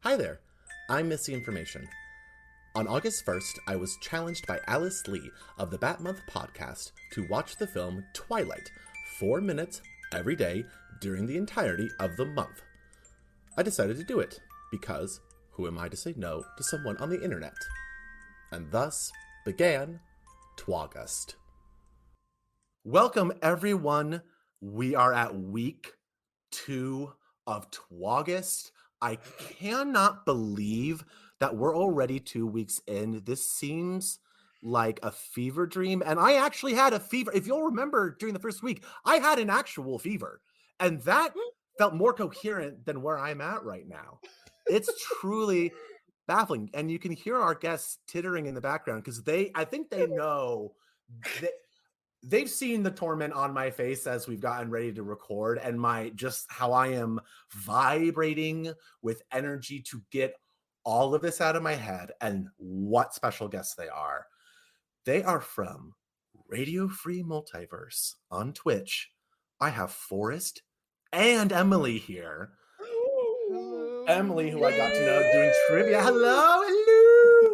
Hi there, I'm Missi Information. On August 1st, I was challenged by Alice Lee of the Bat Month podcast to watch the film Twilight, 4 minutes every day during the entirety of the month. I decided to do it because who am I to say no to someone on the internet? And thus began Twaugust. Welcome everyone. We are at week 2 of Twaugust. I cannot believe that we're already 2 weeks in. This seems like a fever dream. And I actually had a fever. If you'll remember during the first week, I had an actual fever. And that felt more coherent than where I'm at right now. It's truly baffling. And you can hear our guests tittering in the background because I think they know that they've seen the torment on my face as we've gotten ready to record and how I am vibrating with energy to get all of this out of my head. And what special guests they are. They are from Radio Free Multiverse on Twitch. I have Forrest and Emily here. Hello. Emily, who I got to know doing trivia. Hello.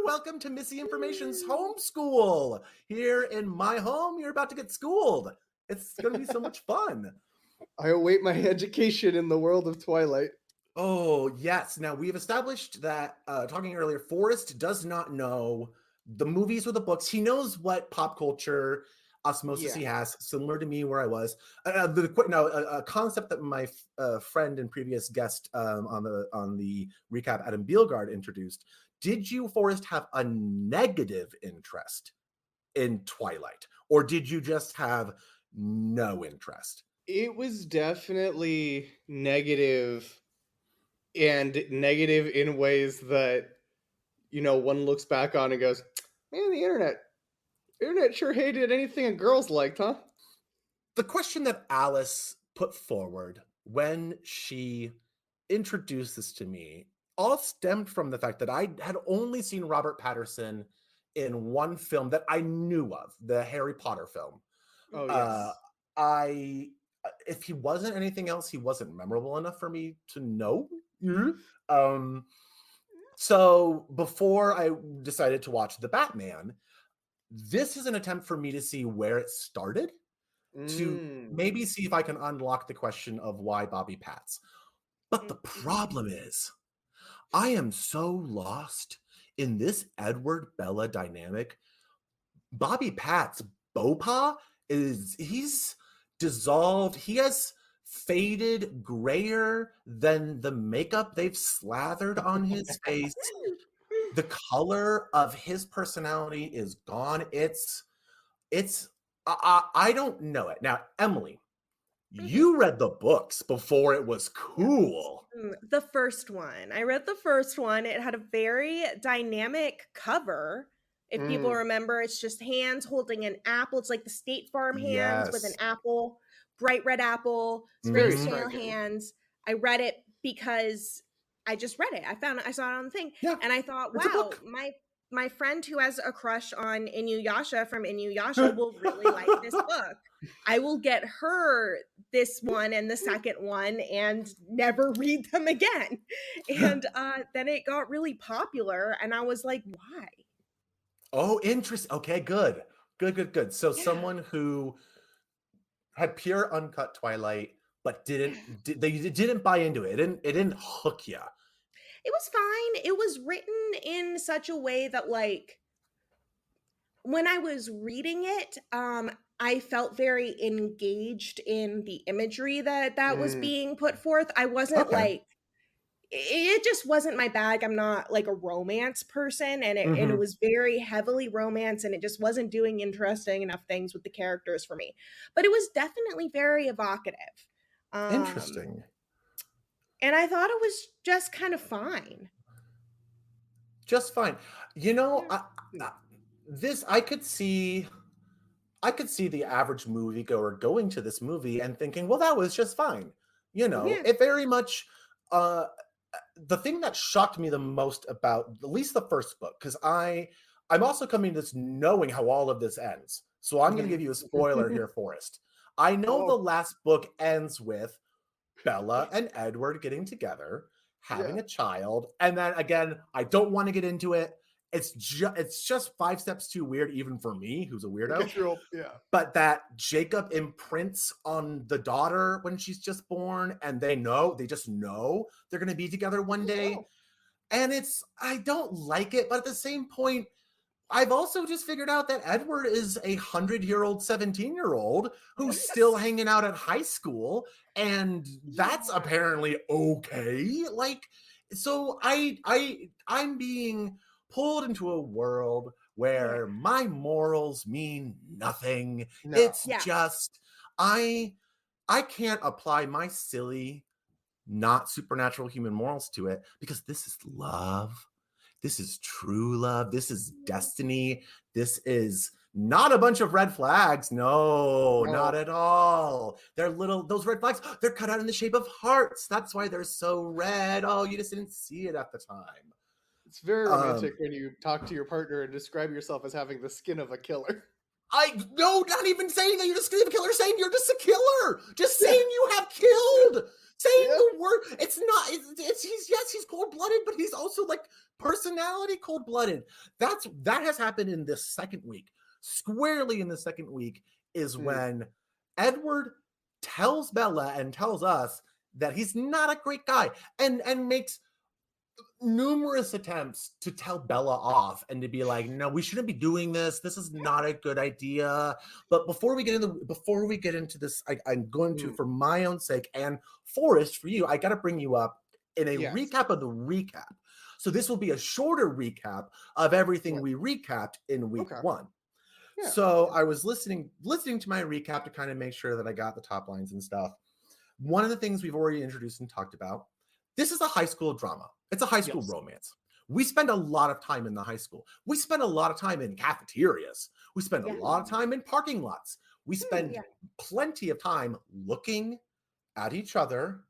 Welcome to Missi Information's homeschool. Here in my home, you're about to get schooled. It's going to be so much fun. I await my education in the world of Twilight. Oh, yes. Now, we've established that, talking earlier, Forrest does not know the movies or the books. He knows what pop culture osmosis he has, similar to me where I was. A concept that my friend and previous guest on the recap, Adam Bielgard, introduced. Did you, Forrest, have a negative interest in Twilight? Or did you just have no interest? It was definitely negative, and negative in ways that, one looks back on and goes, man, the internet sure hated anything girls liked, huh? The question that Alice put forward when she introduced this to me all stemmed from the fact that I had only seen Robert Pattinson in one film that I knew of, the Harry Potter film. Oh, yes. If he wasn't anything else, he wasn't memorable enough for me to know. So before I decided to watch The Batman, this is an attempt for me to see where it started, to maybe see if I can unlock the question of why Bobby Pats. But the problem is, I am so lost in this Edward Bella dynamic. Bobby Pat's Bopa he's dissolved. He has faded grayer than the makeup they've slathered on his face. The color of his personality is gone. I don't know it. Now, Emily, you read the books before it was cool. The first one. I read the first one. It had a very dynamic cover. If people remember, it's just hands holding an apple. It's like the State Farm hands with an apple, bright red apple, very small hands. I read it because I just read it. I saw it on the thing. Yeah, and I thought, wow, my friend who has a crush on Inuyasha from Inuyasha will really like this book. I will get her this one and the second one and never read them again. And then it got really popular and I was like, why? Oh, interesting. Okay, good. So someone who had pure uncut Twilight, but they didn't buy into it. It didn't hook you. It was fine. It was written in such a way that, like, when I was reading it, I felt very engaged in the imagery that was being put forth. I wasn't it just wasn't my bag. I'm not like a romance person, and it was very heavily romance, and it just wasn't doing interesting enough things with the characters for me. But it was definitely very evocative. Interesting. And I thought it was just kind of fine. Just fine. I could see the average moviegoer going to this movie and thinking, well, that was just fine. It very much, the thing that shocked me the most about at least the first book, because I'm also coming to this knowing how all of this ends. So I'm going to give you a spoiler here, Forrest. I know the last book ends with Bella and Edward getting together, having a child. And then again, I don't want to get into it. It's just 5 steps too weird, even for me, who's a weirdo. But that Jacob imprints on the daughter when she's just born, and they just know they're going to be together one day. And I don't like it, but at the same point, I've also just figured out that Edward is a 100-year-old, 17-year-old who's still hanging out at high school, and that's apparently okay. Like, so I'm being pulled into a world where my morals mean nothing. No. It's just I can't apply my silly, not supernatural human morals to it, because this is love. This is true love. This is destiny. This is not a bunch of red flags. No, not at all. Those red flags, they're cut out in the shape of hearts. That's why they're so red. Oh, you just didn't see it at the time. It's very romantic when you talk to your partner and describe yourself as having the skin of a killer. Not even saying that you're the skin of a killer, saying you're just a killer. Just saying you have killed. Saying the word. It's not, he's cold-blooded, but he's also like personality cold-blooded. That has happened in this second week. Squarely in the second week is when Edward tells Bella and tells us that he's not a great guy, and makes numerous attempts to tell Bella off and to be like, no, we shouldn't be doing this. This is not a good idea. But before we get into this, I'm going to, for my own sake and Forrest, for you, I got to bring you up in a recap of the recap. So this will be a shorter recap of everything we recapped in week 1. Yeah. So I was listening to my recap to kind of make sure that I got the top lines and stuff. One of the things we've already introduced and talked about, this is a high school drama. It's a high school romance. We spend a lot of time in the high school. We spend a lot of time in cafeterias. We spend a lot of time in parking lots. We spend plenty of time looking at each other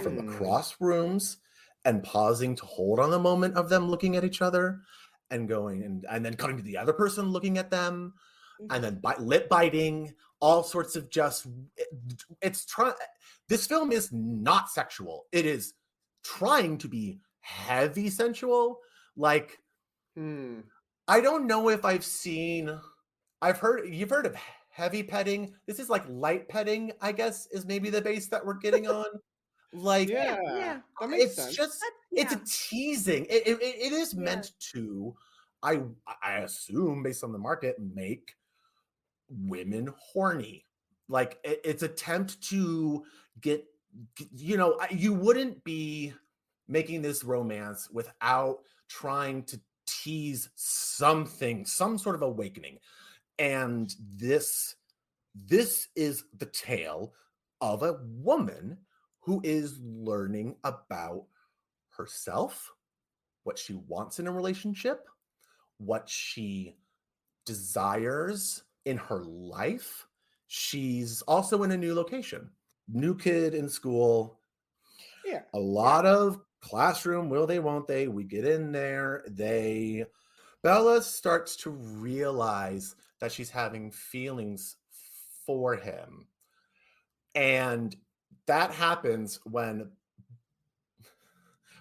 from across rooms and pausing to hold on the moment of them looking at each other and going and then cutting to the other person looking at them and then lip biting, all sorts of this film is not sexual. It is trying to be heavy sensual. Like, I don't know if you've heard of heavy petting. This is like light petting, I guess, is maybe the base that we're getting on. Like, that makes sense. It's a teasing. It is meant to, I assume, based on the market, make women horny. Like, it's attempt to get, you wouldn't be making this romance without trying to tease something, some sort of awakening. And this is the tale of a woman who is learning about herself, what she wants in a relationship, what she desires in her life. She's also in a new location, new kid in school. A lot of classroom, will they, won't they? We get in there. Bella starts to realize that she's having feelings for him. And that happens when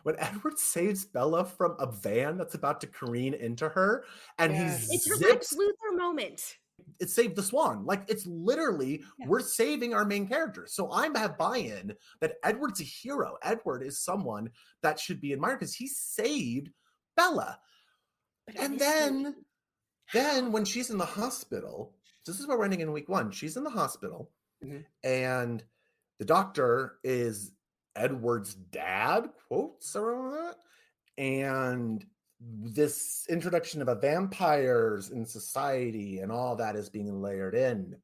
Edward saves Bella from a van that's about to careen into her. And it's her Lex Luthor moment. It saved the swan. Like, it's literally, we're saving our main character. So I have buy-in that Edward's a hero. Edward is someone that should be admired because he saved Bella. And then when she's in the hospital, this is what we're ending in week 1. She's in the hospital, and the doctor is Edward's dad, quotes around that. And this introduction of vampires in society and all that is being layered in.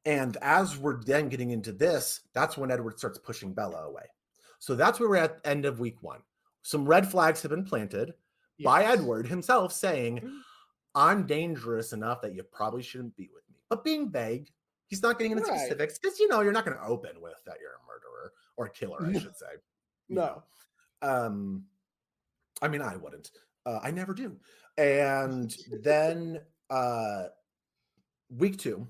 And as we're then getting into this, that's when Edward starts pushing Bella away. So that's where we're at end of week 1. Some red flags have been planted by Edward himself saying, I'm dangerous enough that you probably shouldn't be with me. But being vague, he's not getting into specifics because, you're not going to open with that you're a murderer or a killer, I should say. No. I mean, I wouldn't. I never do. And then week 2.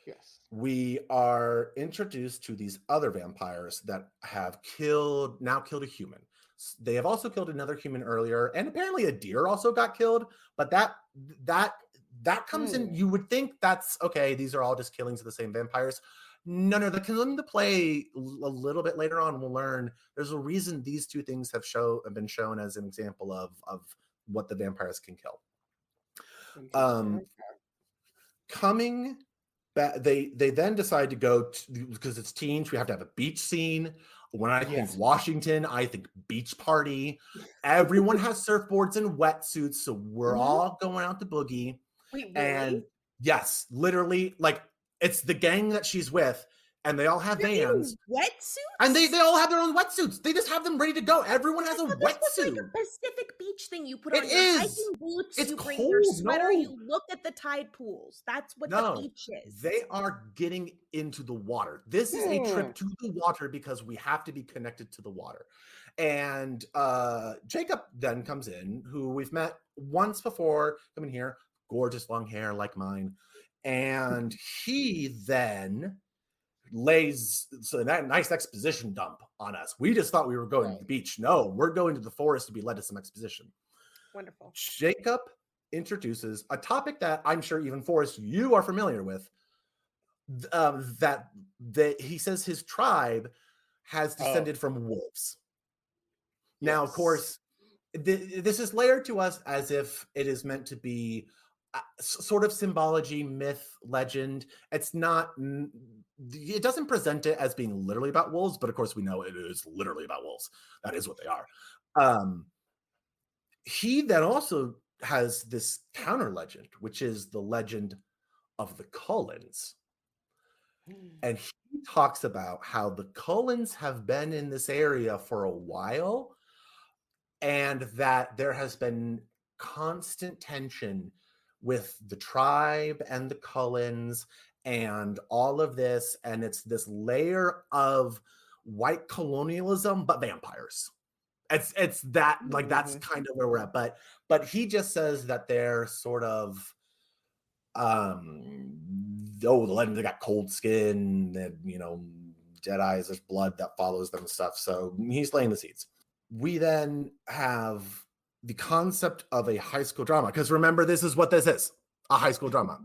Yes. we are introduced to these other vampires that have killed a human. They have also killed another human earlier, and apparently a deer also got killed. But that comes in. You would think that's okay. These are all just killings of the same vampires. No, that comes into play a little bit later on. We'll learn there's a reason these two things have been shown as an example of what the vampires can kill. Coming back, they then decide to go because it's teens. We have to have a beach scene. When I think Washington, I think beach party. Everyone has surfboards and wetsuits, so we're all going out to boogie. Wait, really? And yes, literally, like it's the gang that she's with, and they all have vans. Wetsuits? And they all have their own wetsuits. They just have them ready to go. Everyone has a wetsuit. It's like a Pacific Beach thing. You put on It your is. hiking boots, It's you bring cold. your sweater, No. you look at the tide pools. That's what the beach is. They are getting into the water. This is a trip to the water because we have to be connected to the water. And Jacob then comes in, who we've met once before, coming here, gorgeous long hair like mine. And he then lays that nice exposition dump on us. We just thought we were going to the beach. No, we're going to the forest to be led to some exposition. Wonderful. Jacob introduces a topic that I'm sure even Forrest, you are familiar with. That he says his tribe has descended from wolves. Now, of course, this is layered to us as if it is meant to be sort of symbology, myth, legend. It's not. It doesn't present it as being literally about wolves, but of course we know it is literally about wolves. That is what they are. He then also has this counter legend, which is the legend of the Cullens. And he talks about how the Cullens have been in this area for a while, and that there has been constant tension with the tribe and the Cullens and all of this. And it's this layer of white colonialism, but vampires. It's that, like, that's kind of where we're at. But he just says that they're sort of the legend, they got cold skin, and Jedi's, there's blood that follows them and stuff. So he's laying the seeds. We then have the concept of a high school drama, because remember, this is what this is, a high school drama.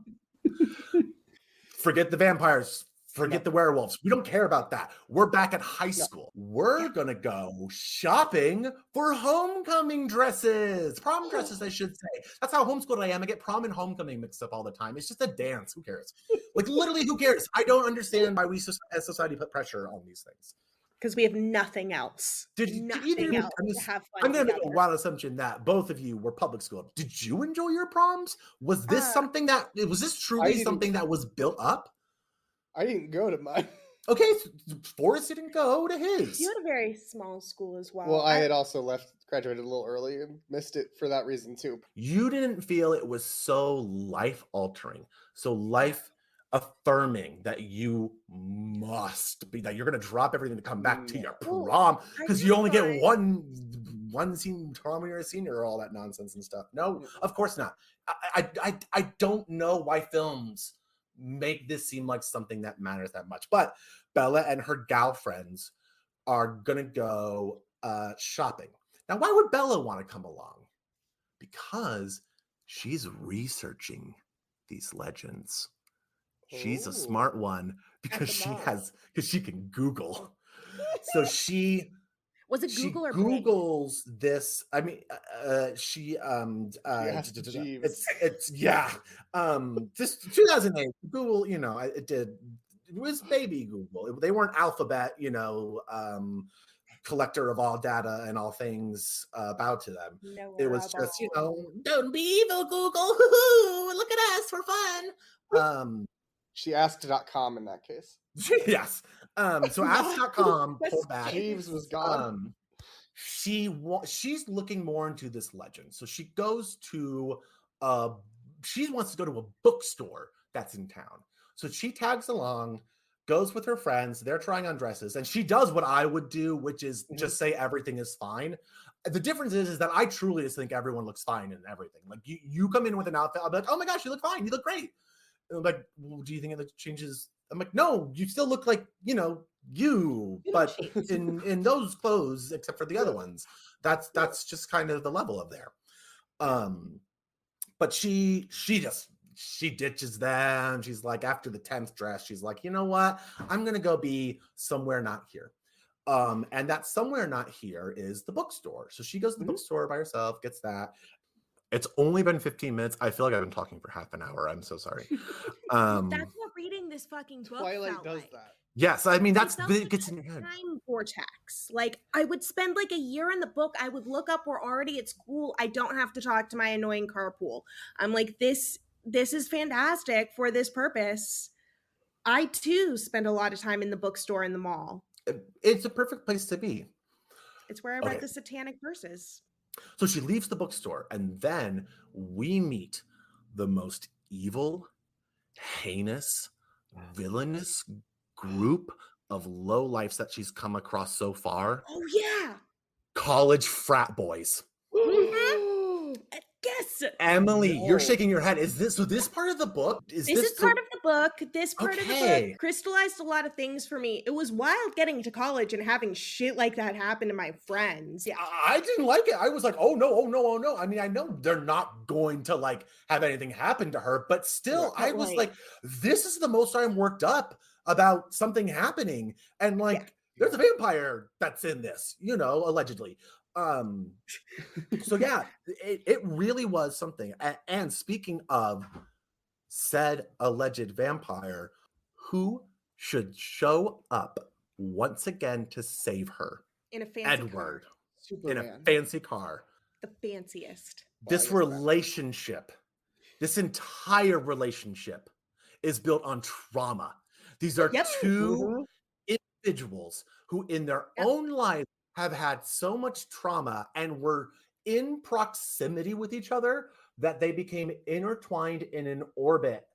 Forget the vampires, forget the werewolves. We don't care about that. We're back at high school. We're gonna go shopping for homecoming dresses, prom dresses, I should say. That's how homeschooled I am. I get prom and homecoming mixed up all the time. It's just a dance. Who cares? Like, literally, who cares? I don't understand why we as society put pressure on these things. Because we have nothing else. I'm going to make a wild assumption that both of you were public school. Did you enjoy your proms? Was this truly something that was built up? I didn't go to mine. Okay, Forrest didn't go to his. You had a very small school as well. Well, I had also graduated a little early and missed it for that reason too. You didn't feel it was so life-altering, so life-affirming that you must be, that you're going to drop everything to come back to your prom because you only get one senior prom when you're a senior, or all that nonsense and stuff. No, of course not. I don't know why films make this seem like something that matters that much. But Bella and her gal friends are gonna go shopping. Now, why would Bella want to come along? Because she's researching these legends. She's a smart one because she can Google. So she Google or Googles this. I mean, she just 2008 Google, it was baby Google. They weren't Alphabet, collector of all data and all things about to them. It was just, don't be evil, Google. Look at us, we're fun. She asked.com in that case. Yes. So ask.com pulled back. Jeeves was gone. She's looking more into this legend. So she goes to she wants to go to a bookstore that's in town. So she tags along, goes with her friends. They're trying on dresses, and she does what I would do, which is just say everything is fine. The difference is that I truly just think everyone looks fine in everything. Like you come in with an outfit, I'll be like, oh my gosh, you look fine, you look great. I'm like, well, do you think it changes? I'm like, no, you still look like, you, but in those clothes, except for the other ones. That's just kind of the level of there. But she ditches them. She's like, after the 10th dress, she's like, you know what? I'm gonna go be somewhere not here. And that somewhere not here is the bookstore. So she goes to the bookstore by herself, gets that. It's only been 15 minutes. I feel like I've been talking for half an hour. I'm so sorry. That's what reading this fucking book Twilight felt does like. that. Yes, I mean, that's it it gets in your head. Time vortex. Like, I would spend like a year in the book. I would look up, we're already at school. I don't have to talk to my annoying carpool. I'm like, this is fantastic for this purpose. I too spend a lot of time in the bookstore in the mall. It's a perfect place to be. It's where I read the Satanic Verses. So she leaves the bookstore, and then we meet the most evil, heinous, villainous group of lowlifes that she's come across so far. Oh, yeah. College frat boys. Yes. Emily, you're shaking your head. Is this part of the book? This is part of the book. This part of the book crystallized a lot of things for me. It was wild getting to college and having shit like that happen to my friends. Yeah. I didn't like it. I was like, oh no. I mean, I know they're not going to like have anything happen to her, but still, I was like, this is the most I'm worked up about something happening. And like, there's a vampire that's in this, allegedly. So yeah, it really was something. And speaking of said alleged vampire, who should show up once again to save her? In a fancy Edward. Superman. In a fancy car. The fanciest. This relationship, this entire relationship is built on trauma. These are two individuals who in their own lives have had so much trauma and were in proximity with each other that they became intertwined in an orbit,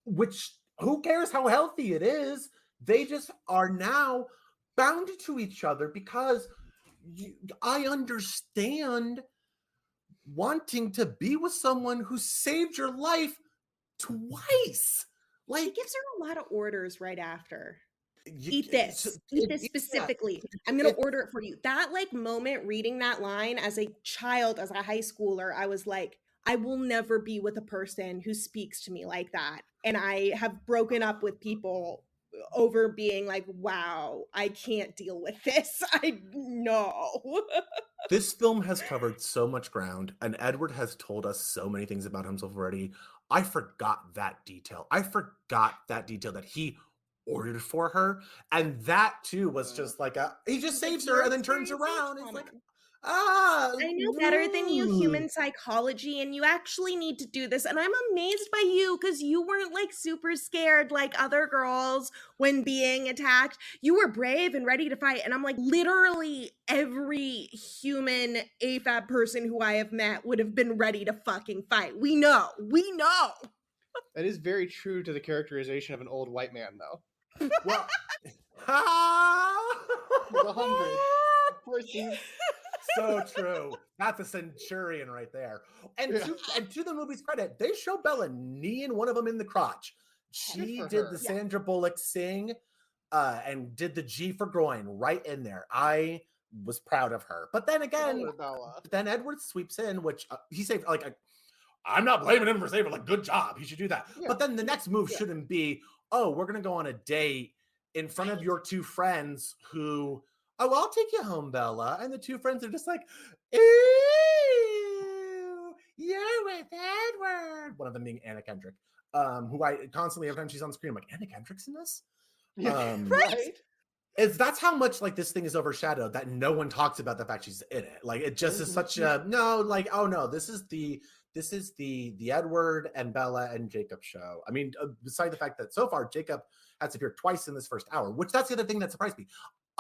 which who cares how healthy it is? They just are now bound to each other because I understand wanting to be with someone who saved your life twice. Like, he gives her a lot of orders right after. Eat this specifically. I'm gonna order it for you. That like moment reading that line as a child, as a high schooler, I was like, I will never be with a person who speaks to me like that. And I have broken up with people over being like, wow, I can't deal with this. I know. This film has covered so much ground, and Edward has told us so many things about himself already. I forgot that detail. That he ordered for her, and that too was just like he just saves her and then turns around. It's like, I know better than you, human psychology, and you actually need to do this. And I'm amazed by you because you weren't like super scared like other girls when being attacked. You were brave and ready to fight. And I'm like, literally every human AFAB person who I have met would have been ready to fucking fight. We know. That is very true to the characterization of an old white man, though. Well, he's 100. Of course he's... So true. That's a centurion right there. And to the movie's credit, they show Bella kneeing one of them in the crotch. She did the Sandra Bullock sing and did the G for groin right in there. I was proud of her. But then again, then Edward sweeps in, which he saved. Like, I'm not blaming him for saving. Like, good job. He should do that. Yeah. But then the next move shouldn't be, oh, we're going to go on a date in front of your two friends who... Oh, I'll take you home, Bella. And the two friends are just like, ew, you're with Edward. One of them being Anna Kendrick, who I constantly, every time she's on screen, I'm like, Anna Kendrick's in this? Right? That's how much like this thing is overshadowed that no one talks about the fact she's in it. Like, it just is such a, no, like, oh no, this is the Edward and Bella and Jacob show. I mean, beside the fact that so far Jacob has appeared twice in this first hour, which that's the other thing that surprised me.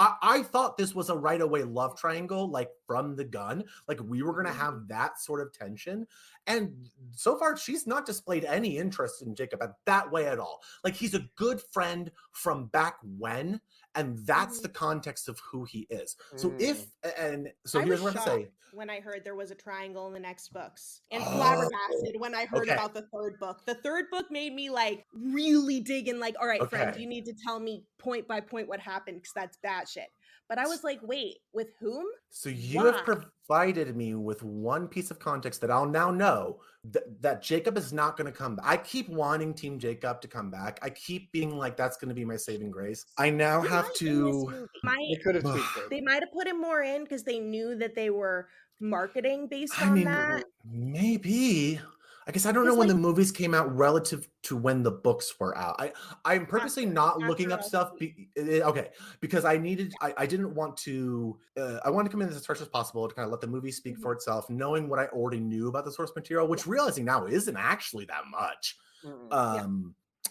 I thought this was a right away love triangle, like from the gun, like we were going to have that sort of tension. And so far, she's not displayed any interest in Jacob that way at all. Like, he's a good friend from back when, And that's the context of who he is. So here's what I say. When I heard there was a triangle in the next books, and flabbergasted when I heard about the third book. The third book made me like really dig in, like, all right, friend, you need to tell me point by point what happened, because that's batshit. But I was like, wait, with whom? So you have provided me with one piece of context that I'll now know that Jacob is not going to come back. I keep wanting Team Jacob to come back. I keep being like, that's going to be my saving grace. I now have to... They could have tweaked it. They might have put him more in because they knew that they were marketing based on that. Maybe. I guess I don't know when the movies came out relative to when the books were out. I'm purposely not looking up stuff. Because I didn't want to. I wanted to come in as fresh as possible to kind of let the movie speak for itself, knowing what I already knew about the source material, which realizing now isn't actually that much.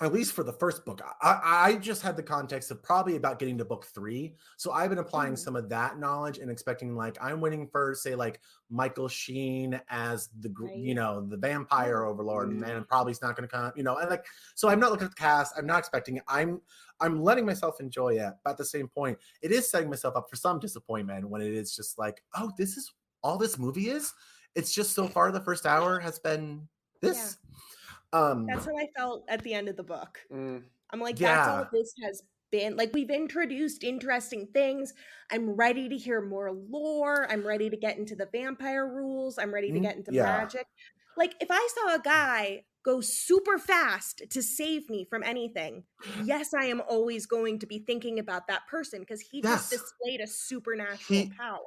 At least for the first book. I just had the context of probably about getting to book 3. So I've been applying some of that knowledge and expecting, like, I'm waiting for, say, like Michael Sheen as the, the vampire overlord, and probably he's not going to come, and like, so I'm not looking at the cast. I'm not expecting it. I'm letting myself enjoy it. But at the same point, it is setting myself up for some disappointment when it is just like, oh, this is all this movie is. It's just so far the first hour has been this. Yeah. That's how I felt at the end of the book. I'm like, that's all this has been. Like, we've introduced interesting things. I'm ready to hear more lore. I'm ready to get into the vampire rules. I'm ready to get into magic. Like, if I saw a guy go super fast to save me from anything, yes, I am always going to be thinking about that person because he just displayed a supernatural power.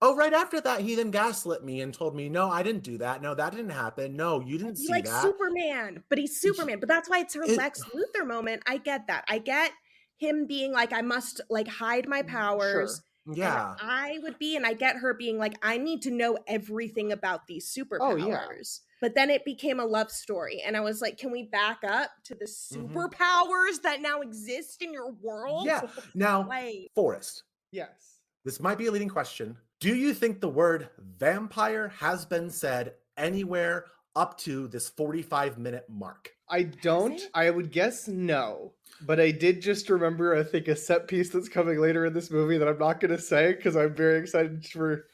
Oh, right after that, he then gaslit me and told me, no, I didn't do that. No, that didn't happen. No, you didn't see that. Superman, but he's Superman. But that's why it's her Lex Luthor moment. I get that. I get him being like, I must like hide my powers. Sure. Yeah. I would be, and I get her being like, I need to know everything about these superpowers. But then it became a love story. And I was like, can we back up to the superpowers that now exist in your world? Yeah. Now, Forrest. Yes. This might be a leading question. Do you think the word vampire has been said anywhere up to this 45-minute mark? I don't. I would guess no. But I did just remember, I think, a set piece that's coming later in this movie that I'm not going to say because I'm very excited for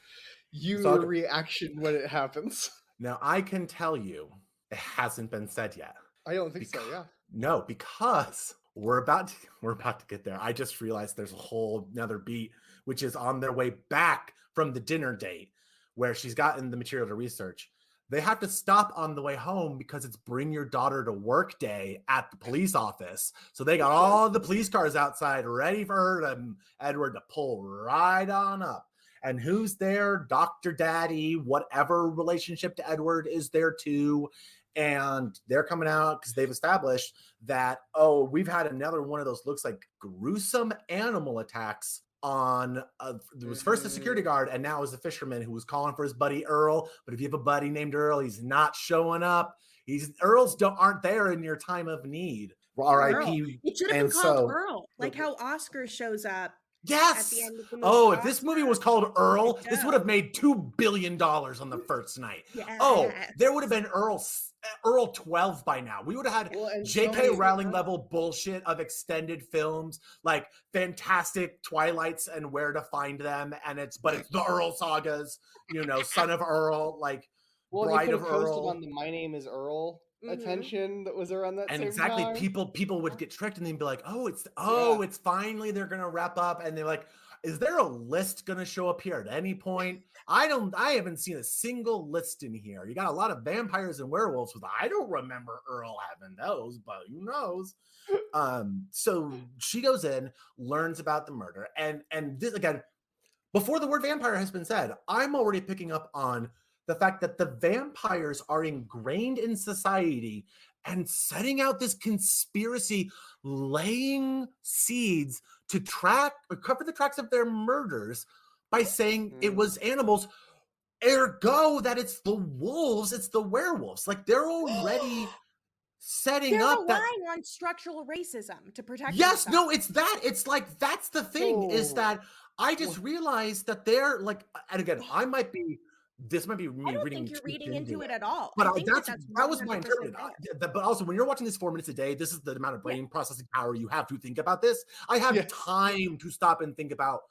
your reaction when it happens. Now, I can tell you it hasn't been said yet. I don't think so, yeah. No, because we're about to get there. I just realized there's a whole another beat, which is on their way back from the dinner date where she's gotten the material to research. They have to stop on the way home because it's bring your daughter to work day at the police office. So they got all the police cars outside ready for her and Edward to pull right on up. And who's there? Dr. Daddy, whatever relationship to Edward is there too. And they're coming out because they've established that, oh, we've had another one of those looks like gruesome animal attacks on there was first a security guard and now is a fisherman who was calling for his buddy Earl. But if you have a buddy named Earl, he's not showing up. Earls aren't there in your time of need. R.I.P. It should have been called Earl, like how Oscar shows up. Yes. At the end of the movie. If this movie was called Earl, this would have made $2 billion on the first night. Yes. Oh, there would have been Earl 12 by now. We would have had J.K. Rowling level bullshit of extended films like Fantastic Twilights and Where to Find Them, and it's the Earl sagas, Son of Earl, like Bride of Earl. On the My Name is Earl attention that was around that and same exactly time. People would get tricked and they'd be like, it's finally they're gonna wrap up, and they're like, is there a list gonna show up here at any point? I haven't seen a single list in here. You got a lot of vampires and werewolves with I don't remember Earl having those, but who knows? So she goes in, learns about the murder, and this again, before the word vampire has been said, I'm already picking up on the fact that the vampires are ingrained in society and setting out this conspiracy, laying seeds to cover the tracks of their murders by saying it was animals. Ergo, that it's the wolves, it's the werewolves. Like they're already setting they're up relying on structural racism to protect Yes, themselves. no, it's that. It's like that's the thing is that I just realized that they're like, and again, I might be this might be me I don't reading think you're too reading into into it at all. But I think that was my 100% interpretation. there. But also, when you're watching this 4 minutes a day, this is the amount of brain processing power you have to think about this. I have time to stop and think about,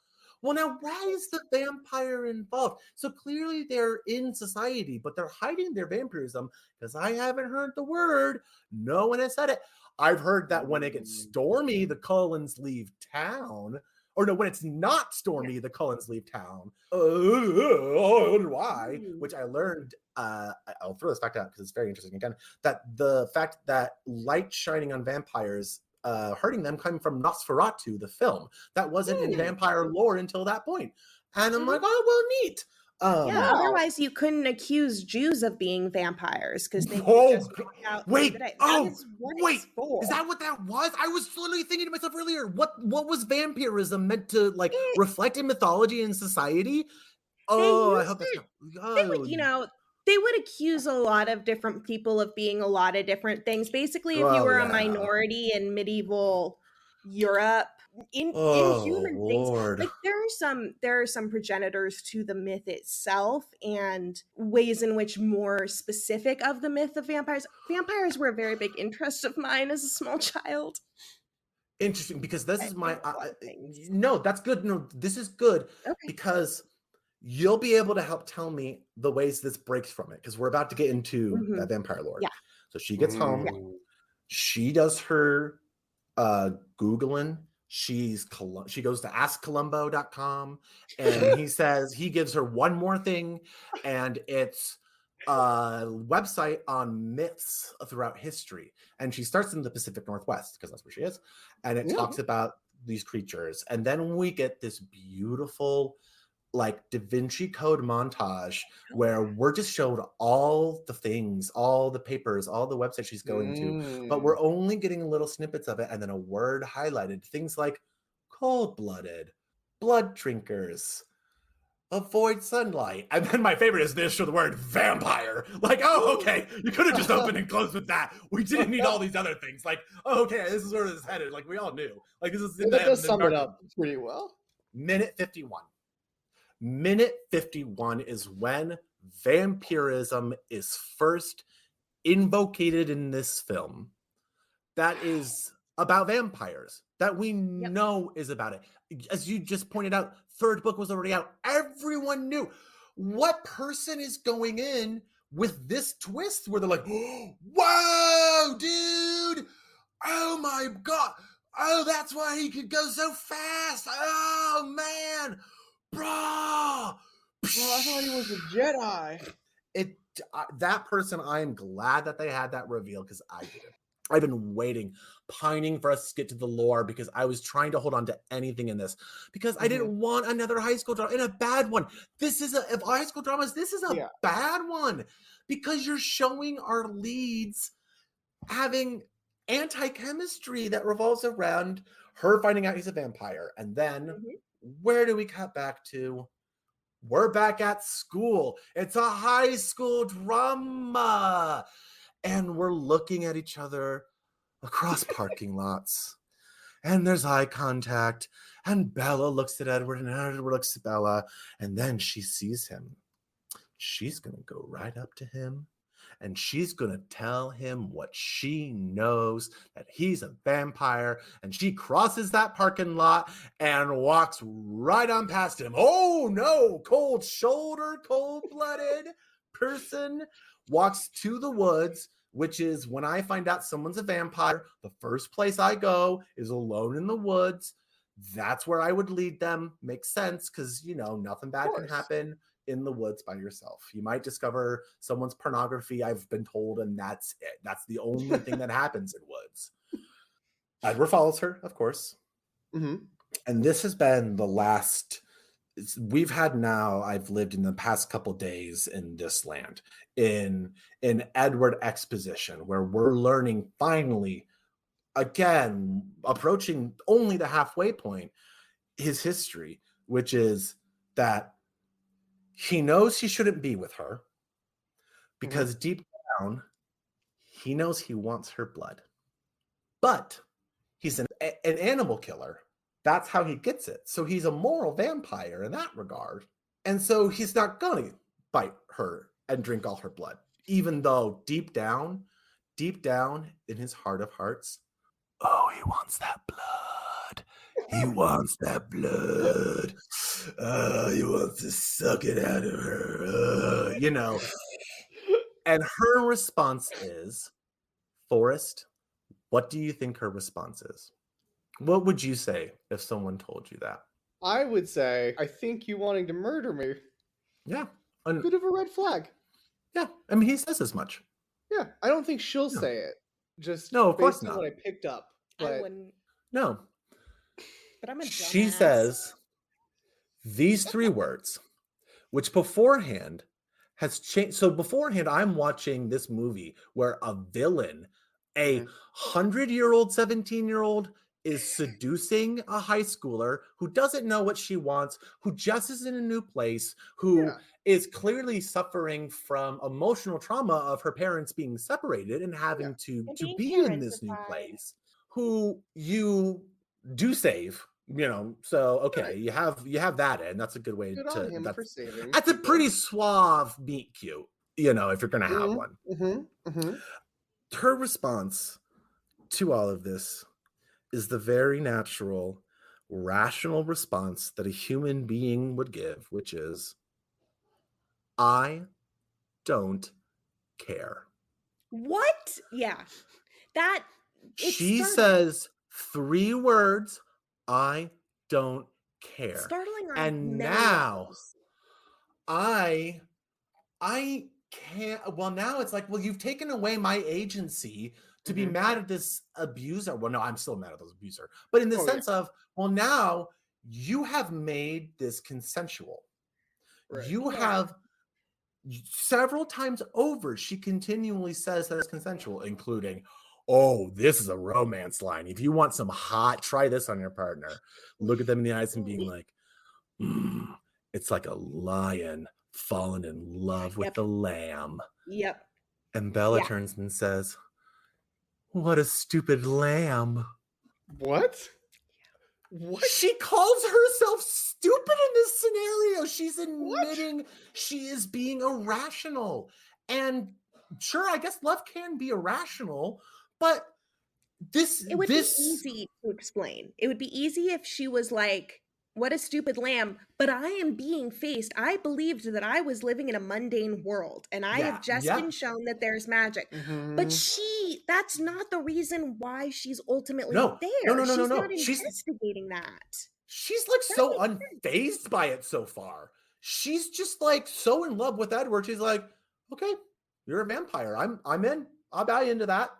well, now, why is the vampire involved? So clearly they're in society, but they're hiding their vampirism because I haven't heard the word. No one has said it. I've heard that when it gets stormy, the Cullens leave town. Or no, when it's not stormy, the Cullens leave town. I wonder why. Which I learned, I'll throw this fact out because it's very interesting again, that the fact that light shining on vampires, hurting them, came from Nosferatu, the film. That wasn't in vampire lore until that point. And I'm like, oh, well, neat. Otherwise you couldn't accuse Jews of being vampires because they just walk out wait, the day. is that what that was? I was literally thinking to myself earlier, what was vampirism meant to like reflect in mythology and society? I hope that's not. They would, they would accuse a lot of different people of being a lot of different things. Basically, if you were a minority in medieval Europe, inhuman things, like there are some progenitors to the myth itself and ways in which more specific of the myth of vampires were a very big interest of mine as a small child. Interesting, because this is my no, that's good. No, this is good because you'll be able to help tell me the ways this breaks from it, because we're about to get into that vampire lore. So she gets home, she does her Googling. She goes to askcolumbo.com, and he gives her one more thing, and it's a website on myths throughout history. And she starts in the Pacific Northwest because that's where she is, and it talks about these creatures. And then we get this beautiful like Da Vinci Code montage where we're just showed all the things, all the papers, all the websites she's going to, but we're only getting little snippets of it, and then a word highlighted. Things like cold-blooded, blood drinkers, avoid sunlight. And then my favorite is this, show the word vampire. Like, oh, okay, you could have just opened and closed with that. We didn't need all these other things. Like, oh, okay, this is where this is headed. Like, we all knew. Like, this is that does sum it up pretty well. Minute 51. Minute 51 is when vampirism is first invocated in this film. That is about vampires, that we know is about it. As you just pointed out, third book was already out. Everyone knew. What person is going in with this twist where they're like, whoa, dude, oh my God, oh, that's why he could go so fast, oh man, bro. Well, I thought he was a Jedi. That person, I am glad that they had that reveal, because I didn't. I've been waiting, pining for us to get to the lore, because I was trying to hold on to anything in this, because I didn't want another high school drama, and a bad one. This is if high school dramas, this is a bad one, because you're showing our leads having anti-chemistry that revolves around her finding out he's a vampire. And then where do we cut back to? We're back at school. It's a high school drama. And we're looking at each other across parking lots. And there's eye contact. And Bella looks at Edward, and Edward looks at Bella. And then she sees him. She's going to go right up to him. And she's going to tell him what she knows, that he's a vampire. And she crosses that parking lot and walks right on past him. Oh, no. Cold shoulder, cold-blooded person walks to the woods, which is when I find out someone's a vampire, the first place I go is alone in the woods. That's where I would lead them. Makes sense, because, nothing bad can happen in the woods by yourself. You might discover someone's pornography, I've been told, and that's it. That's the only thing that happens in woods. Edward follows her, of course. And this has been the last... I've lived in the past couple days in this land, in Edward exposition, where we're learning finally, again, approaching only the halfway point, his history, which is that he knows he shouldn't be with her because deep down, he knows he wants her blood. But he's an animal killer. That's how he gets it. So he's a moral vampire in that regard. And so he's not going to bite her and drink all her blood, even though deep down in his heart of hearts, oh, he wants that blood. He wants that blood. He wants to suck it out of her. And her response is, Forrest, what do you think her response is? What would you say if someone told you that? I would say, I think you wanting to murder me. Yeah. Bit of a red flag. Yeah. I mean, he says as much. Yeah. I don't think she'll say it. Just no, of course based on not. what I picked up. But... I wouldn't. No. But I'm a dumbass. She says these 3 words, which beforehand has changed. So beforehand, I'm watching this movie where a villain, a 100-year-old, 17-year-old, is seducing a high schooler who doesn't know what she wants, who just is in a new place, who is clearly suffering from emotional trauma of her parents being separated and having to be in this new place, who you do save. So okay, you have that in. That's a good way to. That's a pretty suave meet cute. If you're gonna have one. Her response to all of this is the very natural, rational response that a human being would give, which is, I don't care. What? Yeah. She says 3 words, I don't care. Startling on and many now levels. I can't. Well, now it's like, well, you've taken away my agency to be mad at this abuser. Well, no, I'm still mad at this abuser. But in the sense of, well, now you have made this consensual. Right. You have several times over, she continually says that it's consensual, including, oh, this is a romance line. If you want some hot, try this on your partner. Look at them in the eyes and being like, it's like a lion falling in love with the lamb. Yep. And Bella turns and says, what a stupid lamb. What? She calls herself stupid in this scenario. She's admitting she is being irrational. And sure, I guess love can be irrational, but it would be easy to explain. It would be easy if she was like, what a stupid lamb, but I am being faced. I believed that I was living in a mundane world, and I have just been shown that there's magic. But that's not the reason why she's ultimately there. No. She's not investigating that. She's like so unfazed by it so far. She's just like so in love with Edward. She's like, okay, you're a vampire. I'm in. I'll buy into that.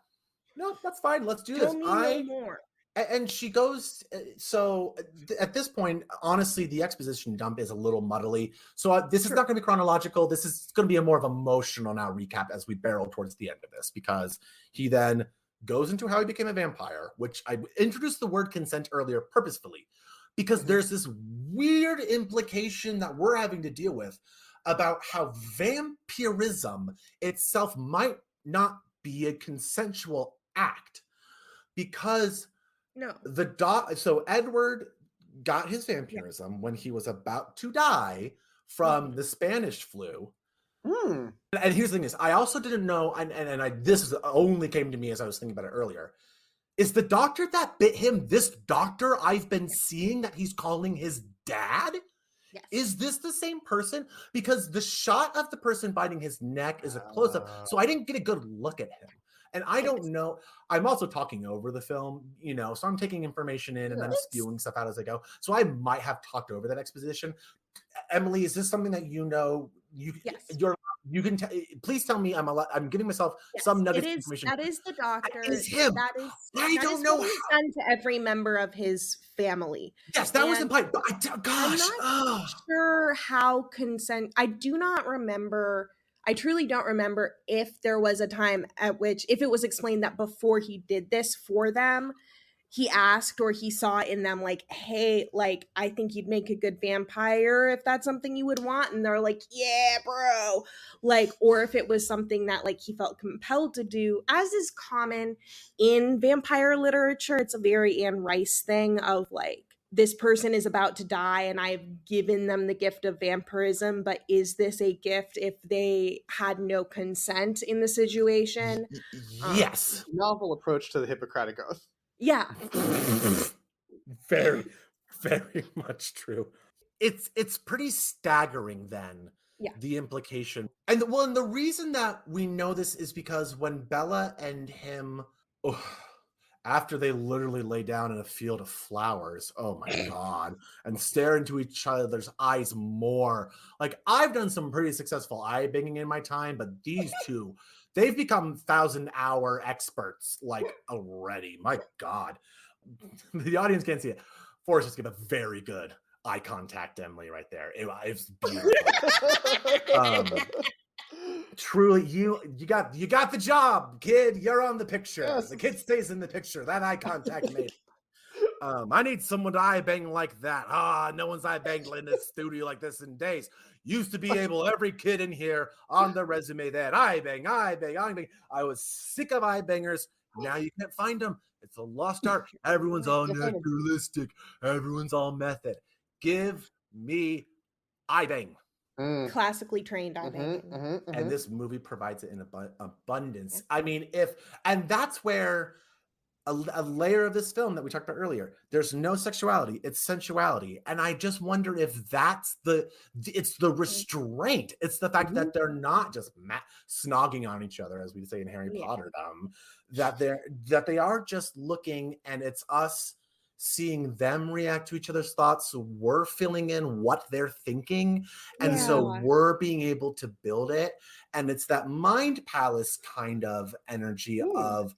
No, that's fine. Let's do this. No more. And she goes, so at this point, honestly, the exposition dump is a little muddly. So this is not going to be chronological. This is going to be a more of emotional now recap as we barrel towards the end of this, because he then goes into how he became a vampire, which I introduced the word consent earlier purposefully, because there's this weird implication that we're having to deal with about how vampirism itself might not be a consensual act, because so Edward got his vampirism when he was about to die from the Spanish flu. And here's the thing is, I also didn't know, and this only came to me as I was thinking about it earlier, is the doctor that bit him this doctor I've been seeing that he's calling his dad? Yes. Is this the same person? Because the shot of the person biting his neck is a close-up, so I didn't get a good look at him. And I don't know. I'm also talking over the film, so I'm taking information in and then spewing stuff out as I go. So I might have talked over that exposition. Emily, is this something that you know? You can please tell me. I'm giving myself some nugget of information. That is the doctor. That is him. I don't know. He's done to every member of his family. Yes, that was implied. But I'm not sure how consent. I do not remember. I truly don't remember if there was a time at which, if it was explained that before he did this for them, he asked or he saw in them like, hey, like, I think you'd make a good vampire if that's something you would want. And they're like, yeah, bro. Like, or if it was something that like he felt compelled to do, as is common in vampire literature. It's a very Anne Rice thing of like, this person is about to die and I've given them the gift of vampirism, but is this a gift if they had no consent in the situation? Yes. Novel approach to the Hippocratic Oath. Yeah. Very, very much true. It's pretty staggering then. Yeah. The implication. And the reason that we know this is because when Bella and him, after they literally lay down in a field of flowers, oh my God, and stare into each other's eyes more. Like, I've done some pretty successful eye banging in my time, but these two, they've become 1,000-hour experts, like, already. My God. The audience can't see it. Forrest just gave a very good eye contact, Emily, right there. It's beautiful. Truly, you got the job, kid. You're on the picture. Yes. The kid stays in the picture. That eye contact made. I need someone to eye bang like that. No one's eye banged in this studio like this in days. Used to be able, every kid in here on the resume that eye bang. I was sick of eye bangers. Now you can't find them. It's a lost art. Everyone's all naturalistic. Everyone's all method. Give me eye bang. Classically trained eye banging. And this movie provides it in abundance. I mean, and that's where a layer of this film that we talked about earlier, there's no sexuality, it's sensuality. And I just wonder if that's it's the restraint. It's the fact that they're not just snogging on each other, as we say in Harry Potterdom, that they are just looking, and it's us seeing them react to each other's thoughts. So we're filling in what they're thinking. And so we're being able to build it. And it's that mind palace kind of energy of,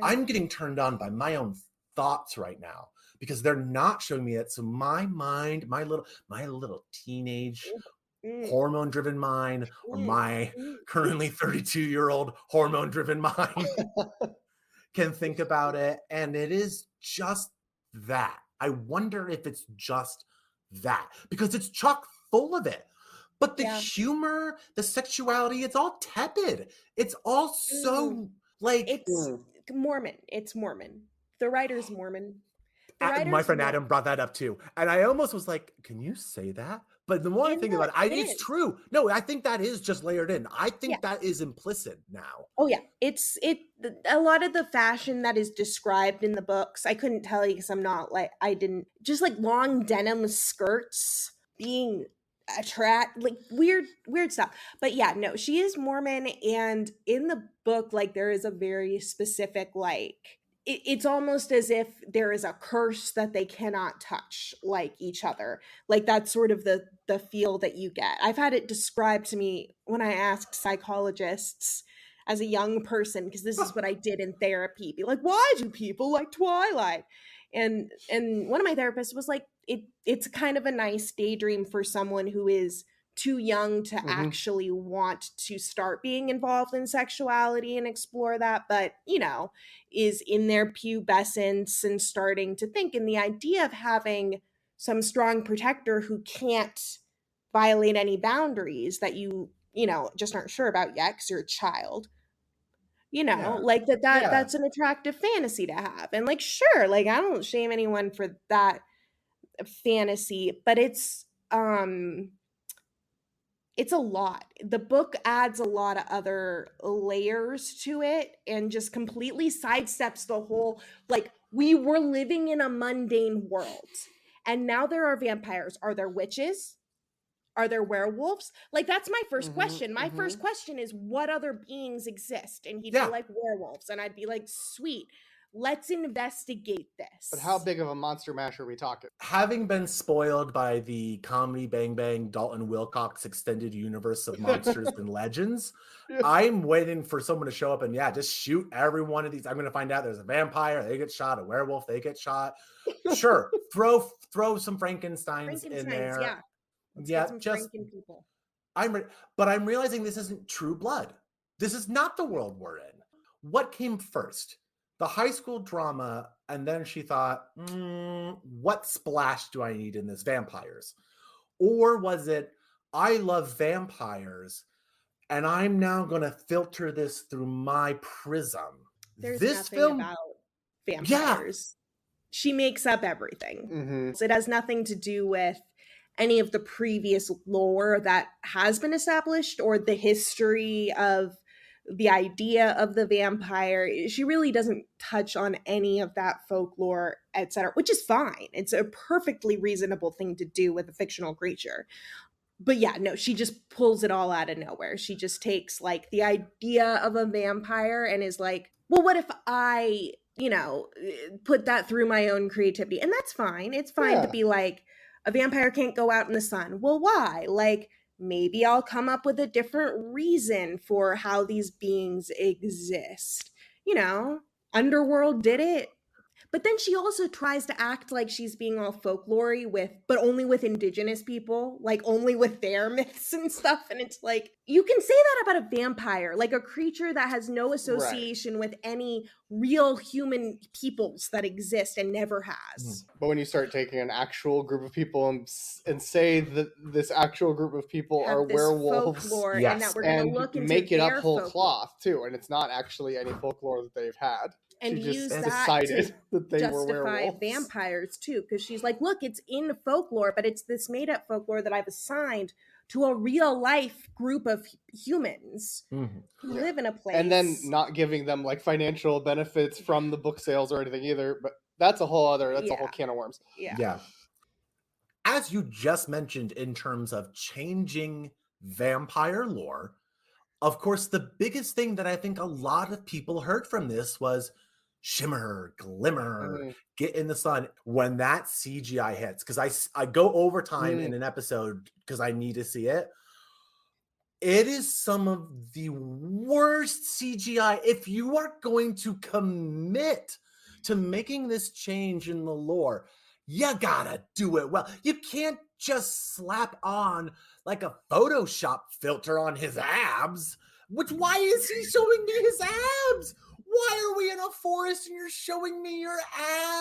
I'm getting turned on by my own thoughts right now because they're not showing me it. So my mind, my little teenage hormone driven mind, or my currently 32-year-old hormone driven mind can think about it. And it is just that. I wonder if it's just that, because it's chock full of it. But the humor, the sexuality, it's all tepid. It's all so like it's Mormon. It's Mormon. The writer's Mormon. My friend Adam brought that up too. And I almost was like, can you say that? But the more I think about it, it's true. No, I think that is just layered in. I think that is implicit now. Oh yeah. A lot of the fashion that is described in the books, I couldn't tell you because I'm not like, just like long denim skirts being like weird stuff. But yeah, no, she is Mormon. And in the book, like there is a very specific, like, it's almost as if there is a curse that they cannot touch like each other. Like that's sort of the feel that you get. I've had it described to me when I asked psychologists as a young person, because this is what I did in therapy, be like, why do people like Twilight? And one of my therapists was like, it's kind of a nice daydream for someone who is too young to actually want to start being involved in sexuality and explore that, but is in their pubescence and starting to think. And the idea of having some strong protector who can't violate any boundaries that you just aren't sure about yet because you're a child, like that's an attractive fantasy to have. And like, sure, like I don't shame anyone for that fantasy, but it's a lot. The book adds a lot of other layers to it and just completely sidesteps the whole, like, we were living in a mundane world and now there are vampires. Are there witches? Are there werewolves? Like, that's my first question. My first question is, what other beings exist? And he'd be like, werewolves. And I'd be like, sweet. Let's investigate this. But how big of a monster mash are we talking? Having been spoiled by the comedy Bang Bang Dalton Wilcox extended universe of monsters and legends, I'm waiting for someone to show up and just shoot every one of these. I'm going to find out there's a vampire, they get shot, a werewolf, they get shot. Sure, throw some Frankensteins in there. Just people. But I'm realizing this isn't True Blood. This is not the world we're in. What came first? The high school drama, and then she thought, what splash do I need in this? Vampires. Or was it, I love vampires, and I'm now going to filter this through my prism? There's nothing about vampires. She makes up everything. Mm-hmm. It has nothing to do with any of the previous lore that has been established or the history of the idea of the vampire. She really doesn't touch on any of that folklore, etc., which is fine. It's a perfectly reasonable thing to do with a fictional creature. But yeah, no, she just pulls it all out of nowhere. She just takes like the idea of a vampire and is like, well, what if I, put that through my own creativity? And that's fine. It's fine to be like, a vampire can't go out in the sun. Well, why? Like, maybe I'll come up with a different reason for how these beings exist. Underworld did it. But then she also tries to act like she's being all folklore-y but only with indigenous people, like only with their myths and stuff. And it's like, you can say that about a vampire, like a creature that has no association with any real human peoples that exist and never has. But when you start taking an actual group of people and say that this actual group of people are werewolves, folklore, and that we're going to look into make it up whole folklore. Cloth too, and it's not actually any folklore that they've had. And she use just that decided that they were justify werewolves. Vampires too, because she's like, look, it's in folklore, but it's this made-up folklore that I've assigned to a real life group of humans who live in a place. And then not giving them like financial benefits from the book sales or anything either. But that's a whole can of worms. Yeah. As you just mentioned, in terms of changing vampire lore, of course, the biggest thing that I think a lot of people heard from this was shimmer, glimmer, get in the sun. When that CGI hits, because I go overtime in an episode because I need to see it. It is some of the worst CGI. If you are going to commit to making this change in the lore, you gotta do it well. You can't just slap on like a Photoshop filter on his abs. Why is he showing me his abs? Why are we in a forest and you're showing me your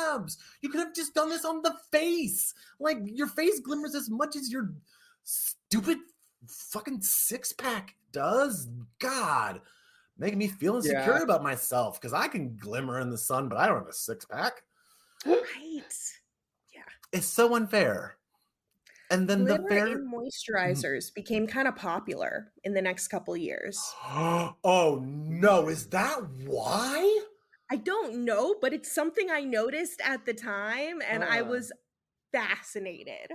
abs? You could have just done this on the face. Like, your face glimmers as much as your stupid fucking six-pack does. God, making me feel insecure about myself because I can glimmer in the sun, but I don't have a six-pack. Right. Yeah. It's so unfair. And then Glitter and moisturizers became kind of popular in the next couple years. Oh no, is that why? I don't know, but it's something I noticed at the time, and I was fascinated.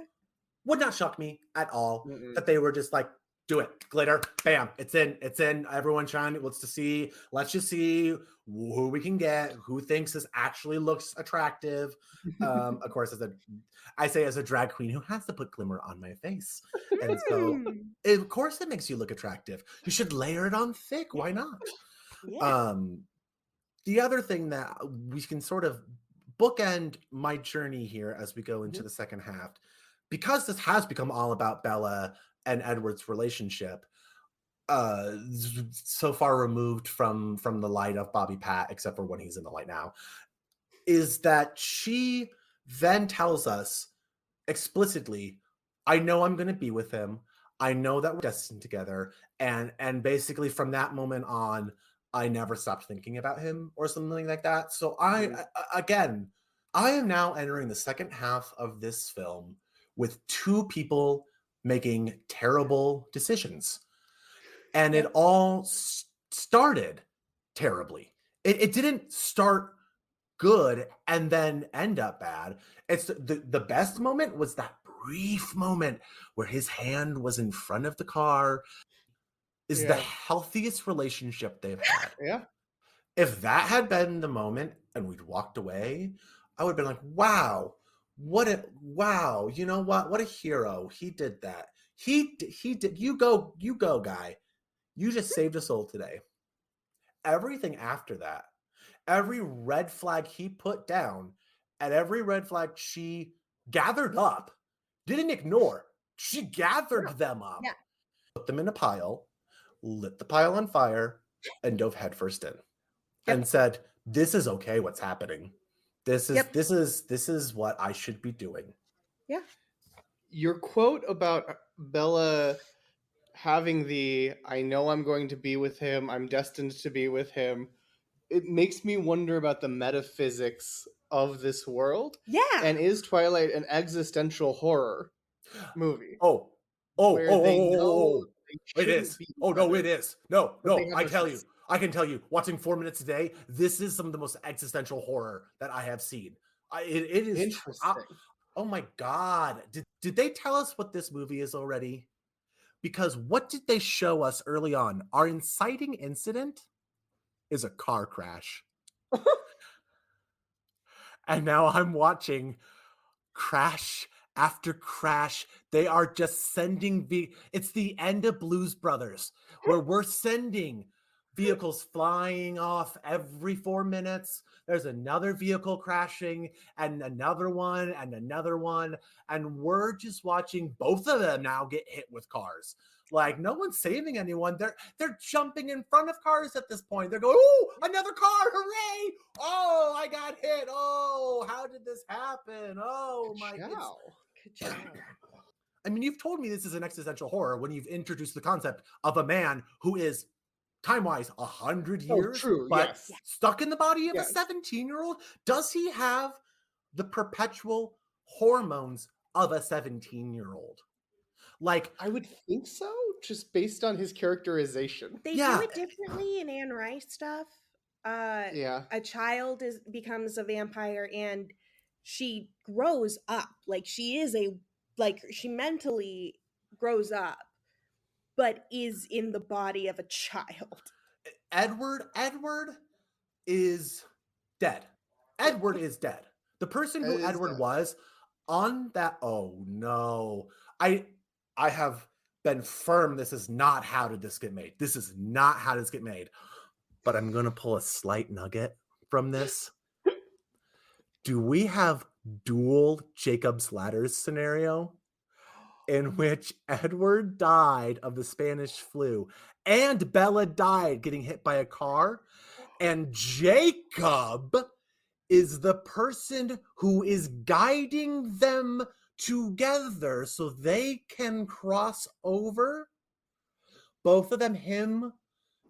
Would not shock me at all that they were just like, do it, glitter, bam, it's in. Everyone trying, let's just see who we can get, who thinks this actually looks attractive. Of course, as a drag queen who has to put glimmer on my face. And so, of course it makes you look attractive. You should layer it on thick, why not? Yeah. The other thing that we can sort of bookend my journey here as we go into the second half, because this has become all about Bella and Edward's relationship, so far removed from the light of Bobby Pat, except for when he's in the light now, is that she then tells us explicitly, I know I'm going to be with him. I know that we're destined together. And basically from that moment on, I never stopped thinking about him or something like that. So I am now entering the second half of this film with two people making terrible decisions. And it all started terribly. It didn't start good and then end up bad. It's the best moment was that brief moment where his hand was in front of the car. Is the healthiest relationship they've had. Yeah. If that had been the moment and we'd walked away, I would have been like, wow, you know what a hero. He did that. He did. You go guy. You just saved a soul today. Everything after that, every red flag he put down and every red flag she gathered up, didn't ignore, she gathered them up, put them in a pile, lit the pile on fire, and dove headfirst in and said, this is okay, what's happening. This is what I should be doing. Yeah. Your quote about Bella having I know I'm going to be with him, I'm destined to be with him, it makes me wonder about the metaphysics of this world. Yeah. And is Twilight an existential horror movie? Oh, Where they know they it shouldn't is. be Oh no, it punished, is. No, but they no, have I no tell you, choice. I can tell you, watching 4 Minutes a Day, this is some of the most existential horror that I have seen. It is Interesting. oh my God. Did they tell us what this movie is already? Because what did they show us early on? Our inciting incident is a car crash. And now I'm watching crash after crash. They are just sending it's the end of Blues Brothers, where we're sending vehicles flying off every 4 minutes. There's another vehicle crashing and another one and another one. And we're just watching both of them now get hit with cars. Like, no one's saving anyone. They're jumping in front of cars at this point. They're going, oh, another car, hooray! Oh, I got hit. Oh, how did this happen? Oh, my God. Good job. I mean, you've told me this is an existential horror when you've introduced the concept of a man who is, time-wise, 100 years, true, but yes. stuck in the body of Yes. a 17-year-old. Does he have the perpetual hormones of a 17-year-old? Like, I would think so, just based on his characterization. They Yeah. do it differently in Anne Rice stuff. Yeah. A child becomes a vampire and she grows up. Like she mentally grows up, but is in the body of a child. Edward is dead. Edward is dead. The person who Is Edward dead. was on that, oh no. I have been firm this is not how did this get made. This is not how did this get made. But I'm going to pull a slight nugget from this. Do we have dual Jacob's Ladders scenario in which Edward died of the Spanish flu and Bella died getting hit by a car, and Jacob is the person who is guiding them together so they can cross over? Both of them, him